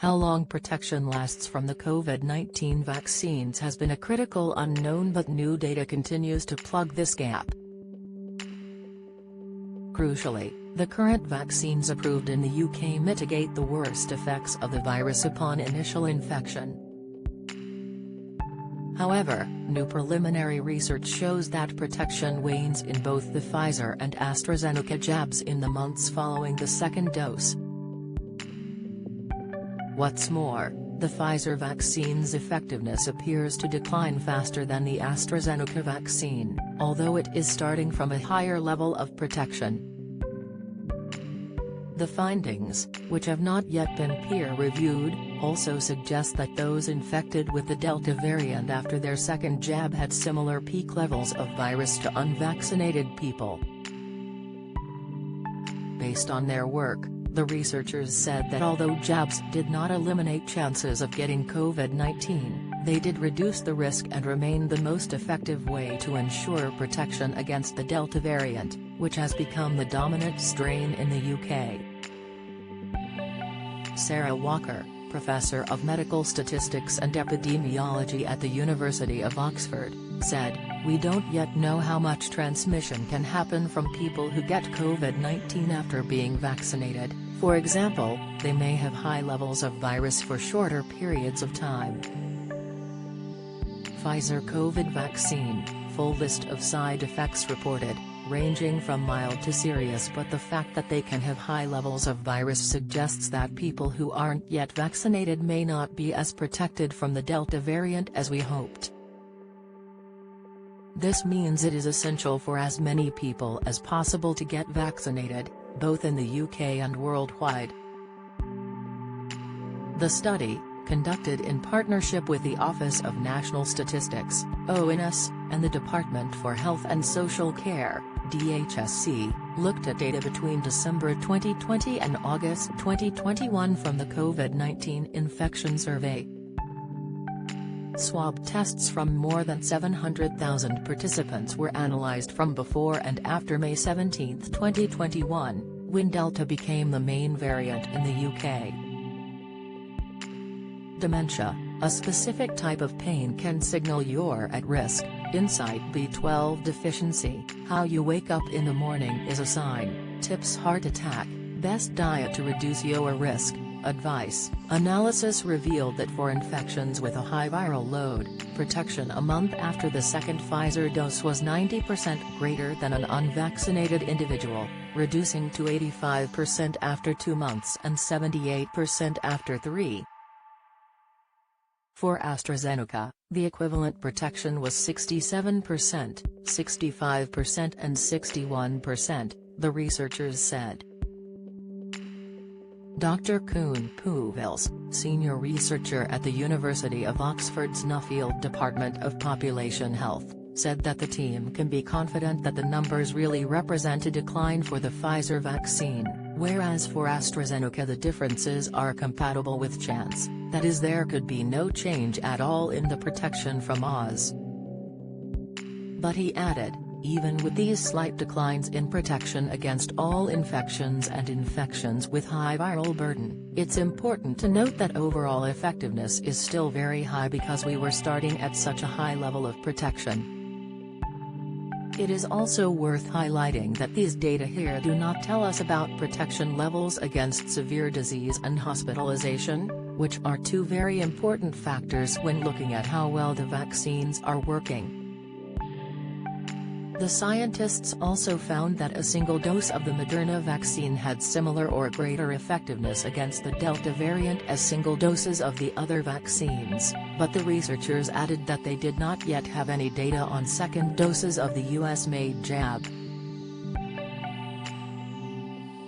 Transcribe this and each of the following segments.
How long protection lasts from the COVID-19 vaccines has been a critical unknown, but new data continues to plug this gap. Crucially, the current vaccines approved in the UK mitigate the worst effects of the virus upon initial infection. However, new preliminary research shows that protection wanes in both the Pfizer and AstraZeneca jabs in the months following the second dose. What's more, the Pfizer vaccine's effectiveness appears to decline faster than the AstraZeneca vaccine, although it is starting from a higher level of protection. The findings, which have not yet been peer-reviewed, also suggest that those infected with the Delta variant after their second jab had similar peak levels of virus to unvaccinated people. Based on their work, the researchers said that although jabs did not eliminate chances of getting COVID-19, they did reduce the risk and remain the most effective way to ensure protection against the Delta variant, which has become the dominant strain in the UK. Sarah Walker, Professor of Medical Statistics and Epidemiology at the University of Oxford, said, "We don't yet know how much transmission can happen from people who get COVID-19 after being vaccinated. For example, they may have high levels of virus for shorter periods of time." Pfizer Covid vaccine, full list of side effects reported, ranging from mild to serious, but the fact that they can have high levels of virus suggests that people who aren't yet vaccinated may not be as protected from the Delta variant as we hoped. This means it is essential for as many people as possible to get vaccinated, both in the UK and worldwide. The study, conducted in partnership with the Office of National Statistics, ONS, and the Department for Health and Social Care, DHSC, looked at data between December 2020 and August 2021 from the COVID-19 infection survey. Swab tests from more than 700,000 participants were analyzed from before and after May 17, 2021, when Delta became the main variant in the UK. Dementia, a specific type of pain, can signal you're at risk. Insight B12 deficiency, how you wake up in the morning is a sign. Tips: heart attack, best diet to reduce your risk. Advice: analysis revealed that for infections with a high viral load, protection a month after the second Pfizer dose was 90% greater than an unvaccinated individual, reducing to 85% after 2 months and 78% after 3. For AstraZeneca, the equivalent protection was 67%, 65% and 61%, the researchers said. Dr. Koen Poevels, senior researcher at the University of Oxford's Nuffield Department of Population Health, said that the team can be confident that the numbers really represent a decline for the Pfizer vaccine, whereas for AstraZeneca the differences are compatible with chance, that is, there could be no change at all in the protection from Oz. But he added, even with these slight declines in protection against all infections and infections with high viral burden, it's important to note that overall effectiveness is still very high because we were starting at such a high level of protection. It is also worth highlighting that these data here do not tell us about protection levels against severe disease and hospitalization, which are two very important factors when looking at how well the vaccines are working. The scientists also found that a single dose of the Moderna vaccine had similar or greater effectiveness against the Delta variant as single doses of the other vaccines, but the researchers added that they did not yet have any data on second doses of the US-made jab.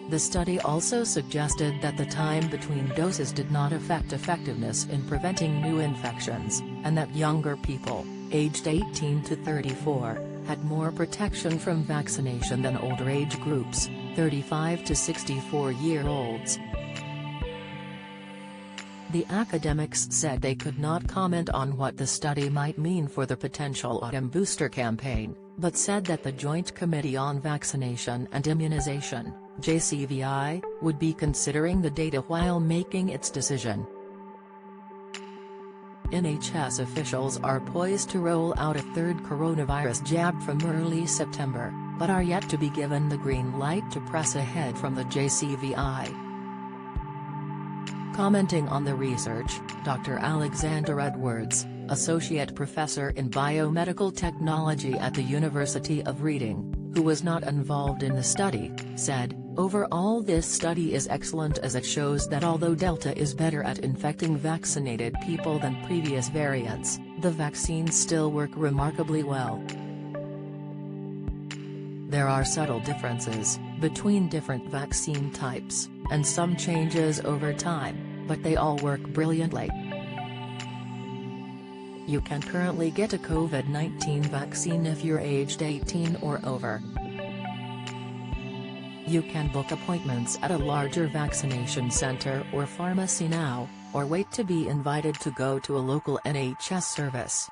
The study also suggested that the time between doses did not affect effectiveness in preventing new infections, and that younger people, aged 18 to 34, had more protection from vaccination than older age groups, 35 to 64-year-olds. The academics said they could not comment on what the study might mean for the potential autumn booster campaign, but said that the Joint Committee on Vaccination and Immunization, JCVI, would be considering the data while making its decision. NHS officials are poised to roll out a third coronavirus jab from early September, but are yet to be given the green light to press ahead from the JCVI. Commenting on the research, Dr. Alexander Edwards, Associate Professor in Biomedical Technology at the University of Reading, who was not involved in the study, said, "Overall this study is excellent as it shows that although Delta is better at infecting vaccinated people than previous variants, the vaccines still work remarkably well. There are subtle differences between different vaccine types, and some changes over time, but they all work brilliantly." You can currently get a COVID-19 vaccine if you're aged 18 or over. You can book appointments at a larger vaccination center or pharmacy now, or wait to be invited to go to a local NHS service.